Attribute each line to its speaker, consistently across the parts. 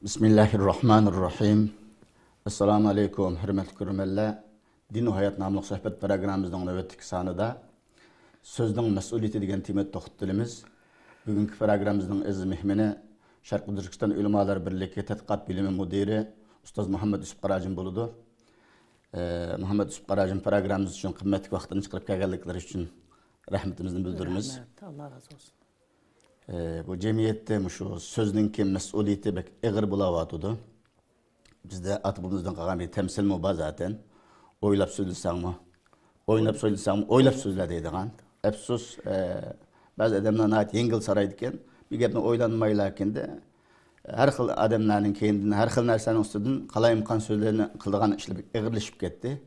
Speaker 1: Bismillahirrahmanirrahim. Assalamu alaikum, hürmetli görürmenler. Din ve Hayat namlıq söhbet programımızın növbetdeki sanıda sözün mesuliyeti degan tema toxtalımız. Bugünkü programımızın aziz mehmeni Şarkı Türkistan Ulemalar Birliği Tədqiqat Bilimi Müdiri Ustaz Muhammed Yusuf Qarajin boludu. Muhammed Yusuf Qarajin programımız için kıymetli vaxtını çıkarıp gelgelikleri için rahmetimizni bildirimiz.
Speaker 2: Rahmet, Allah razı olsun.
Speaker 1: Bu cemiyette şu sözünki mesuliyeti bek ağır bulavatıdı. Bizde atımızdan kalan bir temsil mi var zaten. Oylap söylesem mi? Oynap söylesem mi? Oylap söyle deydiğen. Efsus bazı adamlar ait yengil saraydıkken bir gepni oylanmaylarken de her xil adamların kendini, her xil narsanın üstünden qalay imkan sözlerini qıldığan işler ağırlaşıp gitti.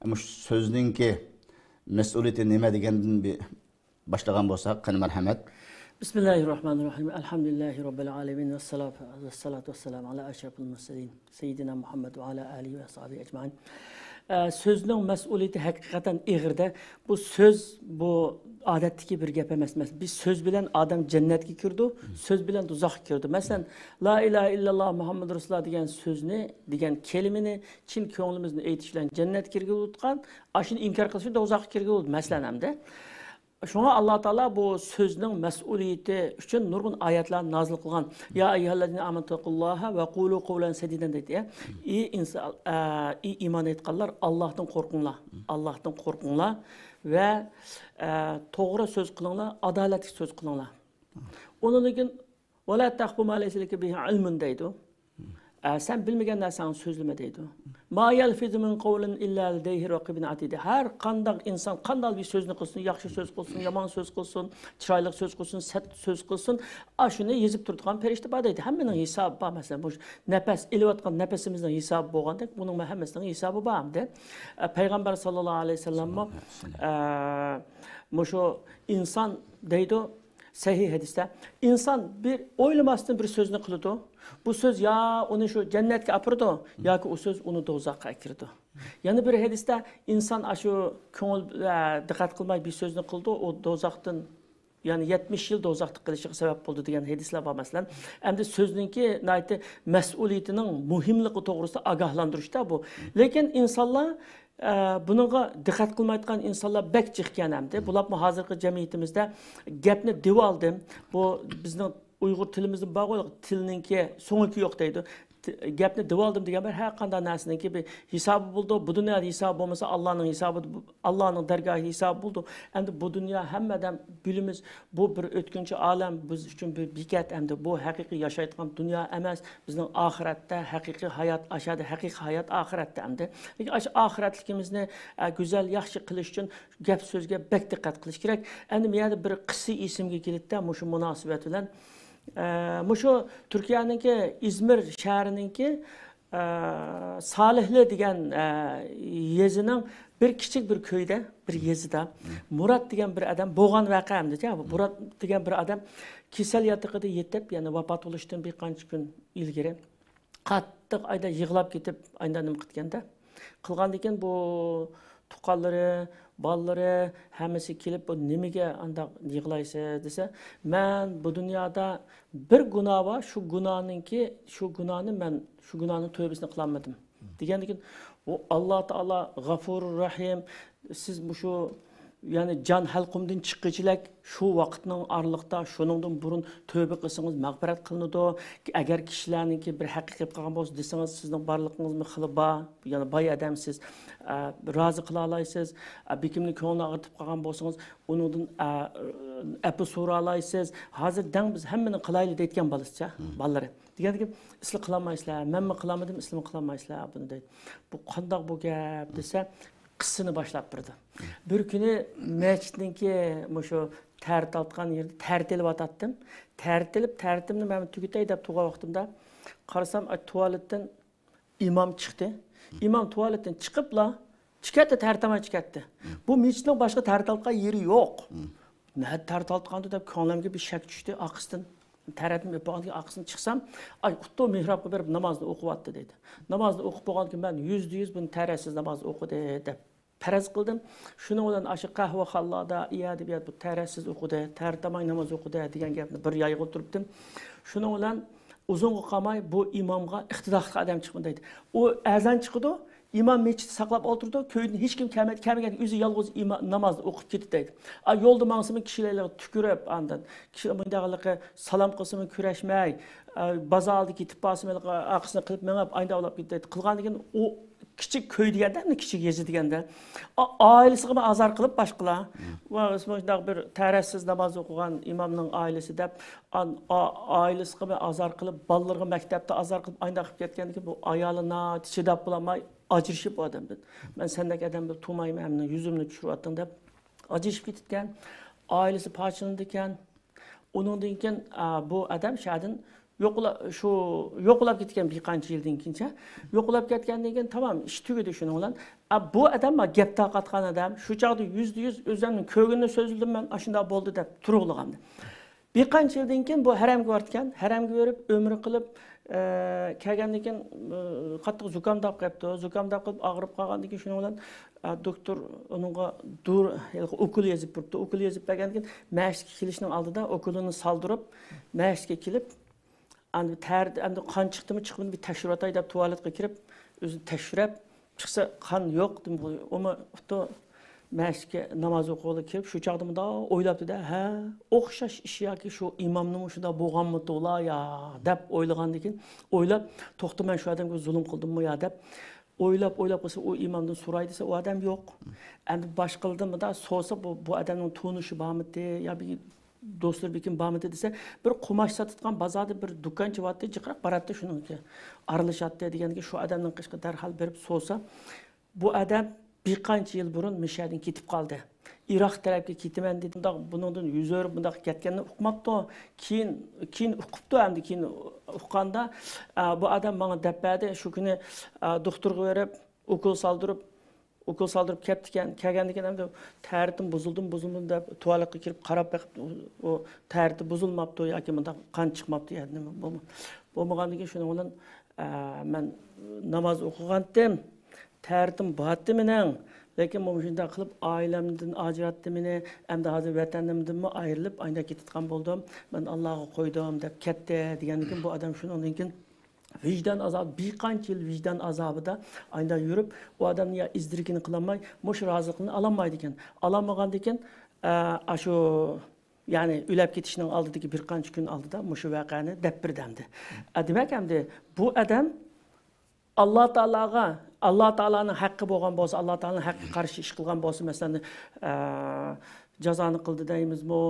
Speaker 1: Ama şu sözünki mesuliyeti nime degenden bir başlagan bolsak, qani merhamet.
Speaker 2: Bismillahirrahmanirrahim. Elhamdülillahi Rabbil alemin. Ve salatu ve selamu ala eşrafil murselin. Seyyidina Muhammed ve ala alihi ve sahibi ecmain. Sözünün mesuliyeti hakikaten ağırda. Bu söz, bu adetteki bir gep emas. Biz söz bilen adam cennetke kirdi, söz bilen tuzak kirdi. Mesela la ilahe illallah Muhammed Resulullah degan sözünü, degan kelimeni çin köңlümüzni aytish bilen cennet kirge utkan, aşını inkar kılışı da uzak kirge oldu. Mesela hamda. Şuna Allah Teala bu sözünün mesuliyeti için nurgun ayetler nazil kılgan. Ya eyyühellezine amentullaha ve kulu kavlen sediden dedi. İyi iman etkanlar Allah'tan korkunlar. Allah'tan korkunlar ve doğru söz kılınlar, adaletli söz kılınlar. Onun için وَلَا تَحْبُ مَا لَيْسَ لَكَ بِهِ عِلْمٌ deydi. Sen bilmegen narsanı sözleme deydi. Ma yalfizu min qawlin illa ladayhi raqibun atid. Her qandaq insan qandal bir sözünü qılsın, yaxşı söz qılsın, yaman söz qılsın, çiraylıq söz qılsın, sət söz qılsın, aşını yezib turduğan perişte bar deydi. Həmminin hesabı var məsələn. Bu nəfəs eləyətqan nəfəsimizin hesabı bolğanda bunun həmməsinin hesabı var hamda. Peyğəmbər sallallahu aleyhi ve sellem şu insan deydi sahih hadiste insan bir oylamasdan bir sözünü qılıdı. Bu söz ya onu şu cennetke apırdı ya ki o söz onu dozakka akirdi. Yani bir hadiste insan aşı köngül dikkat kılmay bir sözünü kıldı o dozaktan yani 70 yıl dozaklık kılışığı sebep oldu diyen hadisler var mesela. Hem de sözünki naiti mesuliyetinin muhimliği doğrusu agahlandırışta bu. Lekin insanlar bununla dikkat kılmaydıgan insanlar bek çıkkan hamda. Bular mı hazırki cemiyetimizde gepni div aldım. Bu bizning Uyghur tilimizin bağlı tilininki sonuki yok deydi. Gepni div aldım degan bir her qanday narsaninki bir hesabı buldu. Bu dünyada hesabı olmasa Allah'ın hesabı, Allah'ın dergahı hesabı buldu. Hem bu dünya hemmeden bilimiz bu bir ötkünçü alem biz için bir bikat hem de bu hakiki yaşaydıgan dünya emas. Bizning ahirette hakiki hayat aşağıda hakiki hayat ahirette hem de. Ahiretlikimizni güzel yaxşı qilish için gap sözge bek dikkat qilish kerak. Endi miyada bir qissi isimga keldi mushu munosabat bilan Muşu Türkiye'ninki İzmir şehrininki Salihli degan yezinin bir küçük bir köyde bir yezida Murat degan bir adam boğan vaqamdi. Murat degan bir adam kesel yatağıda yetip yani vafat oluştan bir qancha gün ilgari qattiq ayda yig'lab ketib aylanib ketganda qilgan ekan bu tuqqanlari balları hemisi kelip bu nimege anda yığılaysa dese ben bu dünyada bir günah var şu günahını ben şu günahın tövbesini kılamadım. Diyen o Allah Teala Gafurur Rahim siz bu şu yani can halkumdan çıkıcılak şu vaktinin aralıkta şunundan burun tövbe kılsanız mağfiret kılınıdı. Eğer kişilerinki bir hakikat kalgan olsa deseniz sizin barlığınız mı kılıba yani bay adam siz razı kılalayısınız. Bir kimlik köğünü ağırtıp kalgan olsanız onundan epi soru alaysınız. Hazır den biz hemmenin kılaylı deyitken balısça balları. Diyen ki isli kılamayıslar. Ben mi kılamadım isli mi kılamayıslar bunu deyit. Bu kandak bu gap dese kısını başlap birdi. Bir günü meçhidinki şu tertaltkan yerde tertelip atattım. Tertilipni ben tüketey dep tuğa vaqtimda qarasam tuvaletten imam çıktı. İmam tuvaletten çıkıpla çıkattı tertama çıkattı. Bu meçhidin başka tertaltkan yeri yok. Ne tertaltkandı dep ko'nglimga bir shak tushdi aqisdan. Taratim yapağın ki aksın çıksam, ay kutlu mihrabı verip namazda okuvattı dedi. Namazda okup boğan ki ben %100 bunu teresiz namaz oku dedi. Perez kıldım. Şunu olan aşı kahve hallada iade bir bu teresiz okudu, tertamay namaz okudu diyen gapni bir yayga oturuptum. Şunu olan uzun qalmay bu imamga iqtidorli adam chiqdi deydi. O azan chiqdi, imam mechit saqlab o'tirdi, köyden hech kim kelmagan, o'zi yolg'iz namozni o'qib ketdi deydi. Yo'lda mansimi kishilarga tükürüp andan, kishi bundaqliqi salom qilsimi kurashmay, bazalda ketib basimi aqsini qilib menab aynda olib ketdi. Qilgandan o kichik köy deganda, kichik yezi deganda, oilasiga azar qilib boshqalar va shunday bir tarassiz namoz o'qigan imomning oilasi deb oilasiga azar qilib, bolalarga maktabda azar qilib aynda qilib ketgandan keyin bu ayolina chidab bo'lmay ajrashib odamdan. Men sendek adamni tumayman, meni yuzimni tushiryapting deb ajrashib ketgan. Ailesi parçalandı ekan. Onundan keyin bu adam şadın yo'qolab ketgan bir qancha yildan keyincha yo'qolab ketgandan keyin tamam ish tugadi shuning bilan bu odam gap taqatgan adam shu chaqda %100 o'zimning ko'nglimni so'zildim men ashunda bo'ldi deb turug'lagandim. Bir qancha yildan keyin bu haramga borgan, haramga berib umr qilib kelgandan keyin qattiq zukamdab qolibdi. Zukamdab qilib og'rib qolgandan keyin shuning bilan doktor uningga ukul yozib turibdi. Ukul yozib bergandan keyin mashqqa kelishning oldida ukulini soldirib mashqqa kelib endi qon chiqdimi chiqmadi bir tekshirib o'tay deb tualetga kirib o'zini tekshirib chiqsa qon yo'q deb uni mashqqa namoz o'qig'ili kirib shu chaqda bunda o'ylabdi-da, ha, o'xshash ish yoki shu imomning shunda bo'lganmi to'la ya deb o'ylagandan keyin o'ylab to'xta men shu odamga zulm qildimmi ya deb o'ylab qolsa u imomdan so'raydi desa u odam yo'q. Endi boshqildimi da so'sa bu odamning tunishi bormidi yo bir do'stlar bekin bormidi desa bir qumash sotadigan bozorda bir do'kon chivatdi jiqraq baratdi shuningki aralashatdi deganga shu odamning qishqa darhol berib so'sa bu odam bir qancha yil burun Mishadan ketib qoldi. Iroq tarafga ketaman dedi. Buningdan yuzor bundaq ketganini uqmabdi. Keyin uqibdi, endi keyin uqqanda bu odam menga deb berdi, shu kuni doktorga berib, ukol soldirib ketdi ekan. Kelgandan keyin endi tarixim buzildim deb tualetga kirib qarab baxib o tarixi buzilmabdi yoki bunda qon chiqmabdi yani nima bo'lmagandan keyin shuning bilan men namoz o'qigandim. Tarixim batdi mening, lekin bu shunday qilib oilamdan ajratdi meni, endi hozir vatanimdanmi ayrilib, ayda ketgan bo'ldim. Men Allohga qo'ydim deb ketdi degandan keyin bu odam shundan keyin vicdan azabı, bir qancha yil vicdan azabida ayda yurib, o odamni ya izdirikini qilolmay, mush roziliqni alamaydi ekan. Alamagandan keyin shu yani o'lib ketishning oldidagi bir qancha kun oldida mush voqeani deb birdamdi. Demak endi bu odam Allah Ta'ala'nın haqqı bo'lgan bo'lsa, Allah Ta'ala'nın haqqı qarshi ish qilgan bo'lsa, masalan, jazoni qildi deymizmi,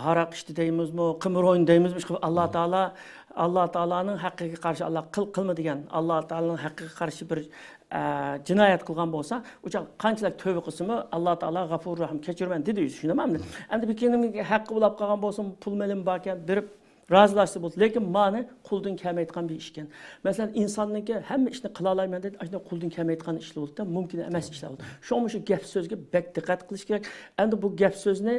Speaker 2: haraq ichdi deymizmi, qimir o'yin deymizmi, Allah Ta'ala'nın haqqiga qarshi Allah qilma degan, Allah Ta'ala'nın haqqiga qarshi bir jinoyat qilgan bo'lsa, o'sha qanchalik tövbe qilsimi, Allah Ta'ala g'afur rahim kechirman dedi, tushunamanmi? Endi bir kimning haqqi bo'lib qolgan bo'lsa, pul melim bor ekan, berib razılaştı bu. Lekin mani quldan kamaytgan bir ish ekan. Masalan, insonniki hamma ishni qila olmayman deb, ashuna quldan kamaytgan ishlar bo'ldi, mumkin emas ishlar bo'ldi. Shu gap so'zga bek diqqat qilish kerak. Endi bu gap so'zni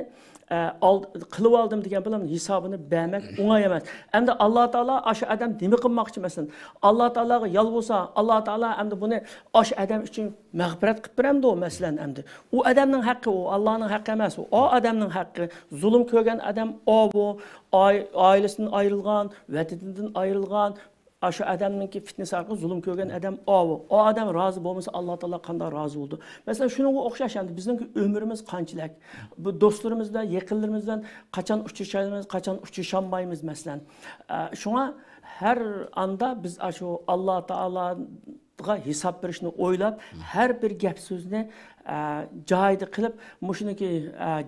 Speaker 2: qilib oldim degan bilan hisobini bermak o'ng'ay emas. Endi Alloh taolo o'sha odam nima qilmoqchi masalan? Alloh taologa yolg'isa, Alloh taolo endi buni o'sha odam uchun mag'firat qilib beramdi o masalan endi. U odamning haqqi, u Allohning haqqi emas, u odamning haqqi. Zulm ko'rgan odam bu ailesinden ayrılgan, vatanidan ayrılgan, şu adamınki fitnesi arqı zulüm ko'rgan adam o adam razı bo'lmasa Allah Taala qanday razı oldu. Mesela shunga o'xshash endi bizningki ömrimiz qanchalik. Bu do'stlarimizdan, yaqinlarimizdan qachon uchrashamiz, qachon uchrasholmaymiz masalan. Shunga har anda biz shu Allah Taalaga hisob berishni o'ylab, har bir gap so'zni joyida qilib, shuniki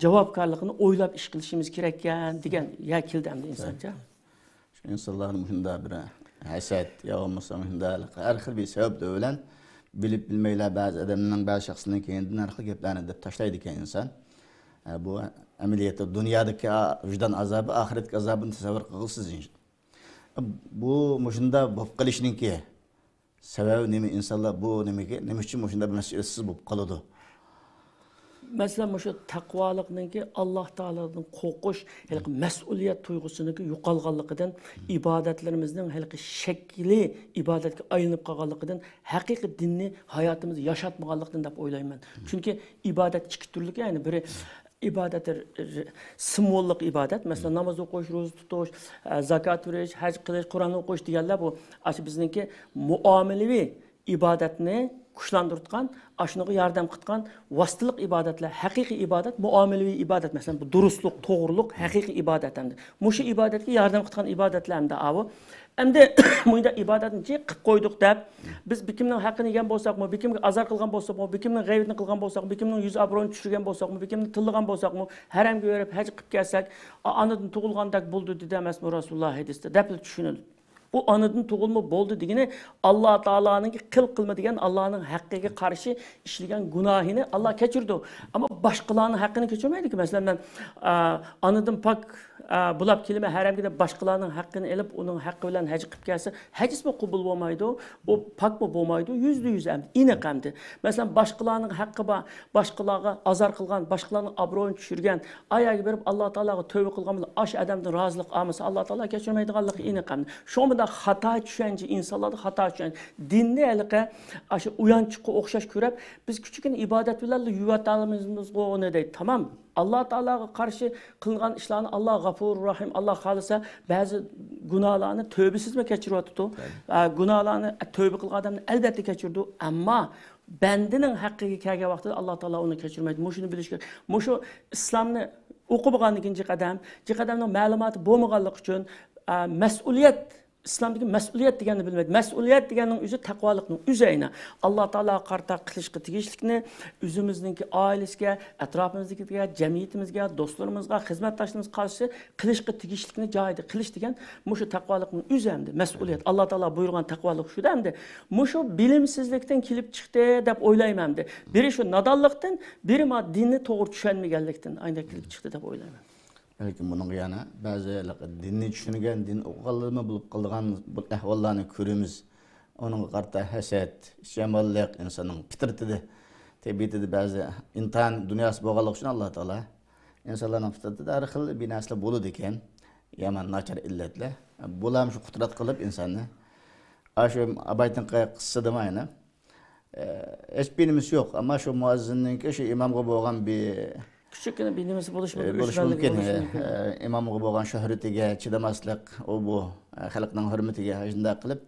Speaker 2: javobgarligini o'ylab ish qilishimiz kerak ekan degan yakildi endi insoncha.
Speaker 1: İnsanların şunda bir haset ya olmasa şunda her xil bir sebep de ölen bilip bilmeyle bazı adamların bazı şahsının kendinden arka geplerini de taşlaydı ki insan. Bu ameliyatı dünyadaki vicdan azabı, ahiret azabını tasavvur kılsız insan. Bu şunda bu kılışının ki sebebi nemi insanlar bu nemi için şunda bir meselesiz bu kalıdı.
Speaker 2: Mesela şu takvalıqnınki Allah Taala'dan qo'rqish, mas'uliyat tuyg'usiniki yo'qolganligidan, ibadetlerimizning shakli ibodatga aylanib qolganligidan, haqiqiy dinni hayotimizda yashatmaganligidan deb o'ylayman. Chunki ibodat ikki turli, ya'ni biri ibadet simvollik ibadet. Mesela namaz o'qish, ro'za tutish, zakat verish, haj qilish, Qur'on o'qish deganlar bu bizniki muomalaviy ibodatni kuchlantirgan, shunaqa yordam qilgan vositalik ibodatlar, haqiqiy ibodat, muomalaviy ibodat. Masalan, bu durustlik, to'g'riliq haqiqiy ibodat endi. Mushu ibodatga yordam qilgan ibodatlarni avu. Endi bunda ibodatni qilib qo'ydik deb, biz kimning haqqini yegan bo'lsakmi, kimga azor qilgan bo'lsakmi, kimning g'aybatni qilgan bo'lsakmi, kimning yuz obro'ni tushirgan bo'lsakmi, kimni tillagan bo'lsakmi, haramga berib haj qilib kelsak, anadan tug'ilgandek bo'ldi dedi emasmi Rasululloh hadisda deb tushunadi. Bu anadan tug'ilma bo'ldi degani Alloh taolaning qilma degan Allohning haqqiga qarshi ishlagan gunohini Alloh kechirdi. Ammo boshqalarning haqqini kechirmaydi-ku. Masalan, men anadan pak bulab kelma haramga deb boshqalarning haqqini elib, uning haqqi bilan haj qilib kelsa, hajismi qabul bo'lmaydi, u pakmi bo'lmaydi, %100 ham aniq hamdi. Masalan, boshqalarning haqqi bor, boshqalarga azor qilgan, boshqalarning obro'ini tushirgan, oyoqqa berib Alloh taolaga tövbe qilgan bilan osh odamdan rozilik olmasa, Alloh taolo kechirmaydiganligi aniq hamdi. Shomida xato tushunchi, insonlarda xato tushunchi. Dinni haliqa shu uyanchiqqa o'xshash ko'rib, biz kichikina ibodat bilan yuvatamizmi uni deydi. Tamam. Alloh taolaga qarshi qilgan ishlarni Alloh G'afur Rahim, Alloh xolisa ba'zi gunohlarni tövbesizmi kechiryapti. Gunohlarni tövbe qilgan odamni albatta kechirdi, ammo bandining haqqiga kelgan vaqtida Alloh taolo uni kechirmaydi. Mushuni bilish kerak. Mushu islomni o'qib bo'lgandan qadamning ma'lumoti bo'lmaganligi uchun mas'uliyat İslamdaki mas'uliyat deganni bilmaydi. Mas'uliyat deganning o'zi taqvolikning o'zayna. Alloh taolo qarta qilishga tegishlikni o'zimizningki oilasiga, atrofimizga, jamiyatimizga, do'stlarimizga, xizmatdoshlarimiz qarshi qilishga tegishlikni joyida qilish degan mushu taqvolikning o'zi hamda mas'uliyat. Alloh taolo buyurgan taqvolik shu hamda. Mushu bilimsizlikdan kelib chiqdi deb o'ylayman hamda. Biri shu nodonlikdan, biri ma dinni to'g'ri tushunmaganlikdan ayna kelib chiqdi deb o'ylayman.
Speaker 1: Lekin bunun yana bazı dinni tushungan, din o'qiganlarni bo'lib qolgan bu ahvollarni ko'ramiz. Onun qarta hasad, shamallik insonning fitratida, tabiatida ba'zi inson dunyosi bo'lganligi uchun Alloh taolo insonlarning fitratida har xil binaslar bo'ladi ekan. Yomon nachar illatlar. Bular shu qudrat qilib insonni shu abaytin qissada mayna hech birimiz yo'q, ammo shu muazzinninki shu imomga bo'lgan bir
Speaker 2: küçükken bildiğimiz
Speaker 1: bo'lishi mumkin. Imomga bo'lgan shuhratiga chidamaslik, u bu xalqning hurmatiga shunday qilib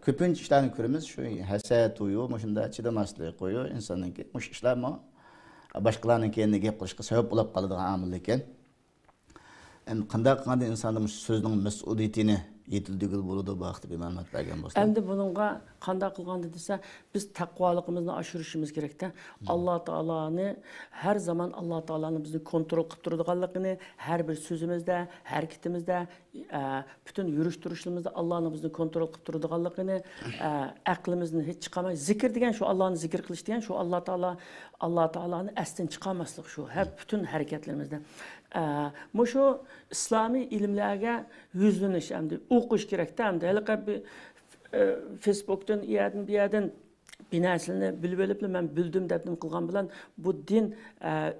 Speaker 1: ko'pincha ishlarni ko'ramiz, shu hasad uyu, shunda chidamaslik qo'yu insonningki, mush ishlarmi boshqalarning keyin gap qilishga sabab bo'lib qoladigan omil ekan. Endi qanday qilganda insonning so'zining mas'uliyatini yetildiği bo'ladi bu vaqtda bir ma'lumot bergan bo'lsa.
Speaker 2: Endi buningga qanday qilganda desa, biz taqvoligimizni oshirishimiz kerakda. Alloh taoloni har zaman Alloh taoloni bizni kontrol qilib turadiganligini, har bir so'zimizda, harakatimizda, bütün yurish turishimizda Allohni bizni kontrol qilib turadiganligini, aqlimizni hech chiqamay zikr degan shu Allohni zikr qilish degan shu Alloh taoloni asdan chiqarmaslik shu har bütün harakatlarimizda. Mushu islomiy ilmlarga yuzlanish hamda o'qish kerakda hamda haliqa Facebook'tan bu yerdan bir narsani bilib olib men bildim deb qilgan bilan bu din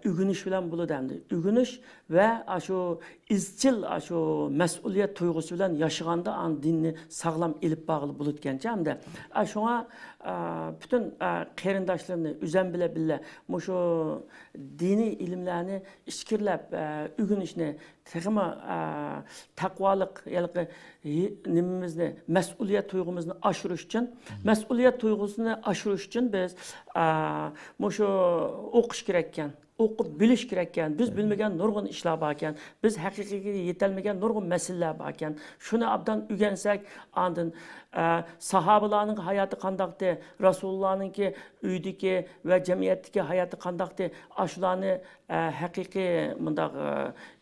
Speaker 2: o'g'inish bilan bo'ladi hamda. O'g'inish va shu izchil shu mas'uliyat tuyg'usi bilan yashaganda an dinni sog'lom ilib bog'lib bo'ladigancha hamda. Shunga bütün qarindoshlarni o'zim bile mushu diniy ilmlarni ishkirlab o'g'inishni texma taqvolik yalqi nimamizni mas'uliyat tuyg'umuzni oshirish uchun mas'uliyat tuyg'usini oshirish uchun biz mushu o'qish kerak ekan. O'qib bilish kerak ekan. Biz bilmagan nurg'un ishlar bor ekan. Biz haqiqatga yetilmagan nurg'un masalalar bor ekan. Shuni obdan o'rgansak, andin sahobalarning hayoti qandaqdi, Rasulullohninki uydagi va jamiyatdagi hayoti qandaqdi, shularni haqiqiy bundaq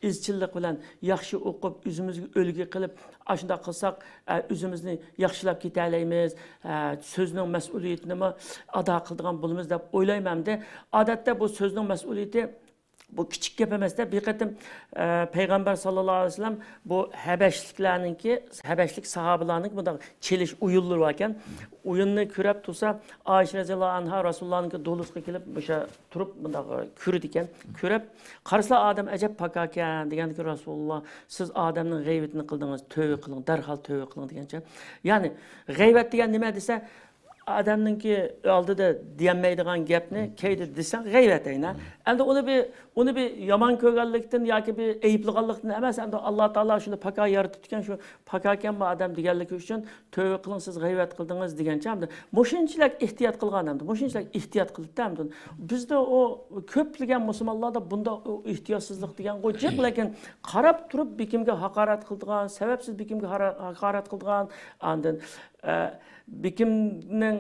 Speaker 2: izchillik bilan yaxshi o'qib, o'zimizga o'lgi qilib, shunday qilsak, o'zimizni yaxshilab keta olamiz, so'zning mas'uliyatini ado qiladigan bo'lamiz deb o'ylayman-da. Odatda bu so'zning mas'uliyati bu kichik gap emasda. Bir qatim payg'ambar sallallohu alayhi vasallam bu habashlik sahobalarning bundaq chelish o'yinlari bor ekan. O'yinni ko'rib tursa, Oysha roziyallohu anha Rasulullohning do'lisga kelib o'sha turib bundaq ko'rdi ekan. Ko'rib, qarasa odam ajab pak ekan deganki Rasululloh, siz odamning g'aybatini qildingiz, tövbe qiling, darhol tövbe qiling degancha. Ya'ni g'aybat degan nima desa, adamninki oldida demaydigan gapni keydi desang g'ayrat ayna. Endi uni bir yomon ko'rganlikdan yoki bir ayıplaganlikdan emas, endi Alloh taolo shuni paka yaratib ekan, shu paka ekan bu odam deganligi uchun tövbe qiling, siz g'ayrat qildingiz degancha endi mushunchalik ehtiyot qilgan endi, mushunchalik ehtiyot qildi endi. Bizda o ko'plagan musulmonlarda bunda ehtiyotsizlik degan qo'ychiq, lekin qarab turib bekimga haqorat qildigan, sababsiz bekimga haqorat qildigan, andin bekimning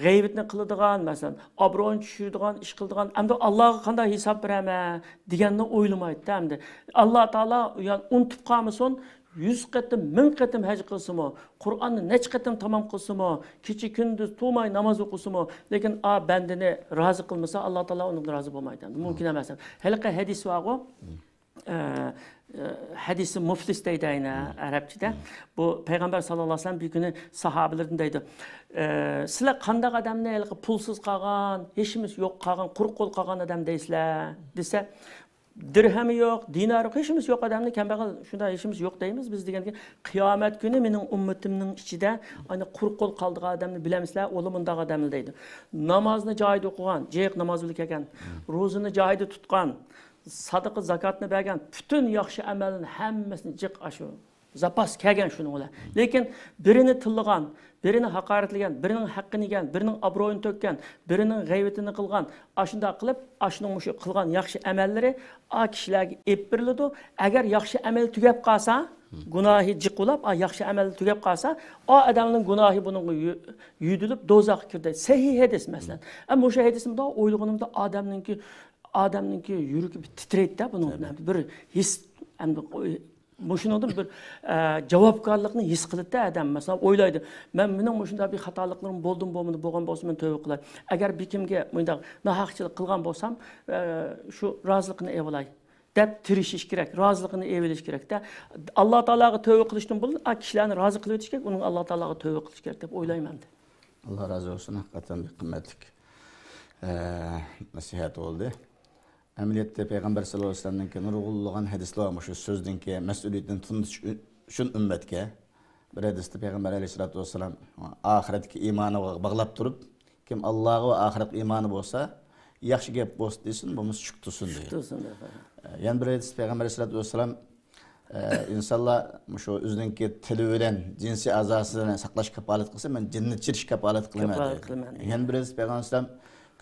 Speaker 2: g'aybatni qiladigan, masalan, obro'ni tushiradigan, ish qiladigan, endi Allohga qanday hisob beraman deganni o'ylamaydi endi. Alloh taolo unutib qolmasin, 100 qatim, 1000 qatim haj qilsimi, Qur'onni necha qatim tamom qilsimi, kecha kunduz to'may namoz o'qisimi, lekin bandini rozi qilmasa, Alloh taolo unga rozi bo'lmaydi. Mumkin emas. Haliqa hadis bor-ku. Hadisi muflis deydi ayna Arapçada. Bu Peygamber sallallahu aleyhi ve sellem bir günü sahabelerden deydi. Sizler qanday adamni pulsiz qolgan, hechimiz yo'q qolgan, quruq qo'l qolgan odam deysizlar, desa, dirhami yo'q, dinari yo'q, hechimiz yo'q odamni kambag'al, shunda hechimiz yo'q deymiz biz deganki, qiyomat kuni mening ummatimning ichida ana quruq qo'l qoldigan odamni bilamizlar, o'li bunday odam deydi. Namozni joyida o'qigan, jiq namoz bilib kelgan, ro'zini joyida tutgan, sadaqa zakatni bergan, bütün yaxshi amalning hammasini jiq ashu zapas kelgan shuni ular. Lekin birini tillagan, birini haqoratlagan, birining haqqini yegan, birining obro'yini to'kkan, birining g'aybatini qilgan, ashunda qilib, ashning mushu qilgan yaxshi amallari a kishilarga ep beriladi. Agar yaxshi amal tugab qolsa, gunohi jiqulab, yaxshi amal tugab qolsa, o odamning gunohi buning yudilib do'zaxga kirdi. Sahih hadis masalan. Ammo o'sha hadisimda o'ylaganimda adamninki yuragi titraydi bunun bir his endi mushuningdan bir javobgarlikni his qiladi adam. Masalan, o'ylaydi, men mening mushunda bir xatoliklarım bo'lgan bo'lsa men tövbe qilay. Agar bekimga bundaq nohaqchilik qilgan bo'lsam, shu roziligini evalay deb tirishish kerak, roziligini evilish kerak-da. Alloh taologa tövbe qilishdan bo'l, kishilarni rozi qilib o'tish kerak, uning Alloh taologa tövbe qilish kerak deb o'ylayman.
Speaker 1: Alloh razı olsun, haqiqatan bir qimmatli nasihat oldu. Ameliyatda Peygamber sallallahu aleyhi ve sellem'ninki nurg'ulg'an hadislar var, şu sözdinki mas'uliyatni tunutish uchun ummatga. Bir hadisda Peygamber aleyhissalatu vesselam ahiretki imanıga bağlab turib, kim Allah'a ve ahiret imanı bolsa, yaxshi gap bo'lsa desin, bo'lmasa shuk tursin deydi. Yani bir hadisda Peygamber aleyhissalatu vesselam insonlar shu o'zininki tili bilan jinsi a'zosini saqlash kapolat qilsa, men jannatga kirish kapolat qilaman deydi. Yani bir hadisda Peygamber sallam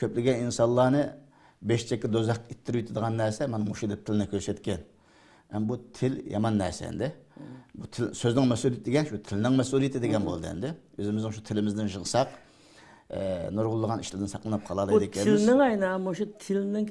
Speaker 1: ko'plagan insonlarni beşçeki dozaq ittirib yutadigan narsa mana mushu deb tilni ko'rsatgan. Bu til yomon narsa endi. Bu til so'zning mas'uliyati degan shu tilning mas'uliyati degan bo'ldi endi. O'zimizning shu tilimizdan yig'sak, nurg'ulg'an ishlardan saqlanib qoladi ekanmiz.
Speaker 2: Tilning ayna mushu tilning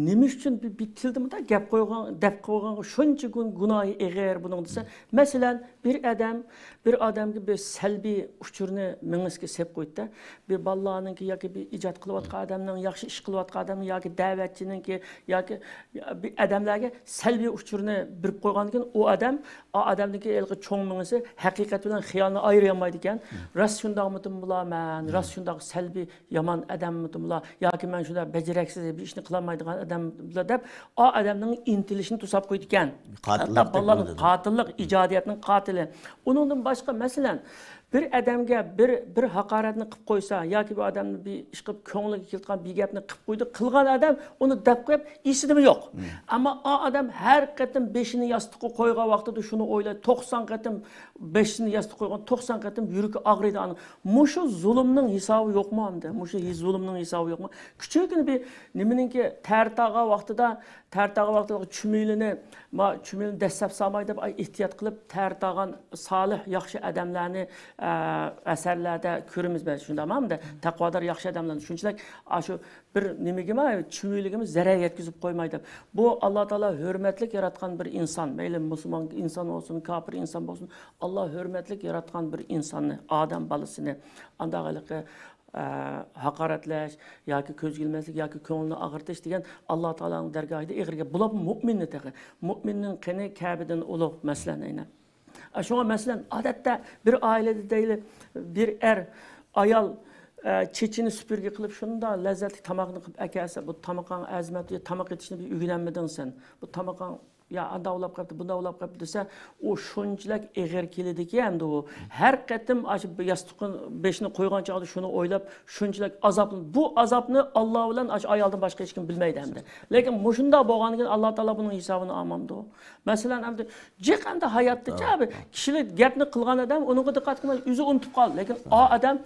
Speaker 2: nima uchun bir tilda bunday gap qo'ygan, deb qo'ygan shuncha gunohi eg'ir buning desa, masalan, bir odamga bir salbiy uchurni mingizga sep qo'ydi. Bir bolalarninki yoki bir ijod qilayotgan odamning, yaxshi ish qilayotgan odamning yoki da'vatchininki yoki bir odamlarga salbiy uchurni birib qo'ygandan keyin u odamniki elqi cho'ng mingizi haqiqat bilan xiyolni ayira olmaydi ekan. Rost shundaqmidim bularman, rost shundaq salbiy yomon odammidim bular yoki men shunda bajaraksiz bir ishni qila olmaydigan odam bular deb o odamning intilishini to'sab qo'ydi ekan. Qotillik, ijodiyatning qotili. Uningdan boshqa masalan bir odamga bir haqoratni qilib qo'ysa yoki bir odamni bir ish qilib ko'ngliga keltirgan bir gapni qilib qo'ydi, qilgan odam uni deb qo'yib esidimi yo'q. Ammo o odam har qatim beshini yostiqqa qo'ygan vaqtida shuni o'ylaydi, 90 qatim beshini yostiqqa qo'ygan 90 qatim yuragi og'riydi. Mushu zulmning hisobi yo'qmi endi? Mushu zulmning hisobi yo'qmi? Kichikgina bir nimaninki tartaga vaqtida chumilini dastlab solmay deb ehtiyot qilib tartagan solih yaxshi odamlarni asarlarda ko'ramiz biz shundamamda taqvodor yaxshi odamlarni shunchalik shu bir nimagami chumilligimiz zarar yetkazib qo'ymaydi. Bu Alloh taolo hurmatli yaratgan bir inson, mayli musulmon inson bo'lsin, kofir inson bo'lsin, Alloh hurmatli yaratgan bir insonni, odam bolasini andag'iliqi haqoratlash yoki ko'zgilmaslik yoki ko'ngilni og'irtish degan Alloh taolaning dargohida eg'irga bulab mu'minni taqi. Mu'minning qini Ka'badan ulug' masalan ayna. Şuna mesela adette bir ailede değil bir ayol çeçini süpürge kılıp şunu da lezzetli tamakını kılıp ekerse bu tamakın azmeti tamak etişini bir ügülenmedin sen. Bu tamakın ya anda ulab qapti, bunda ulab qapti desa, o shunchalik ig'ir keladiki endi u. Har qatim aşı yastiqni beshini qo'ygan chog'da shuni o'ylab, shunchalik azobni, bu azobni Alloh bilan aşı ayoldan boshqa hech kim bilmaydi endi. Lekin mushunda bo'lganidan keyin Alloh taolo buning hisobini olmamdi. Masalan, endi jiqanda hayotda abi kishilar gapni qilgan odam uniga diqqat qilmay o'zi unutib qoldi. Lekin o odam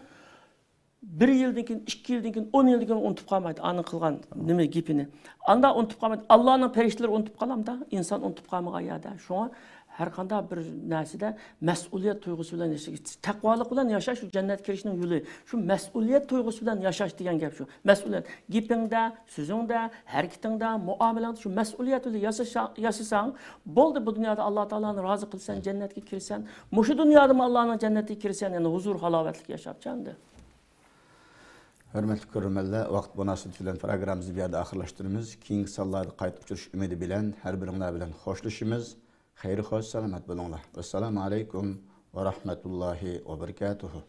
Speaker 2: 1 yildan keyin, 2 yildan keyin, 10 yildan keyin unutib qolmaydi aning qilgan nima gapini. Anda unutib qolmaydi. Allohning farishtalari unutib qolamda, inson unutib qolmagan yerda. Shunga har qanday bir narsada mas'uliyat tuyg'usi bilan yashash, taqvolik bilan yashash shu jannatga kirishning yo'li. Shu mas'uliyat tuyg'usi bilan yashash degan gap shu. Mas'uliyat gapingda, so'zingda, harakatingda, muomalangda shu mas'uliyat bilan yashasang, bo'ldi bu dunyoda Alloh taoloni rozi qilsan, jannatga kirsan. Mushu dunyoda Allohning jannatiga kirsan, yani huzur, halovatlik yashapchandi.
Speaker 1: Hörmətli görürmənlər, vaxt münasibəti bilan proqramımızı bir yerdə axırlaşdırırıq. Keyingi sallarda qayıtıb görüş ümidi bilan hər birinizlər bilan xoşlaşırıq. Xeyri xoş, salamat bulunlar. Assalamu alaykum və rahmetullahi və berekatuhu.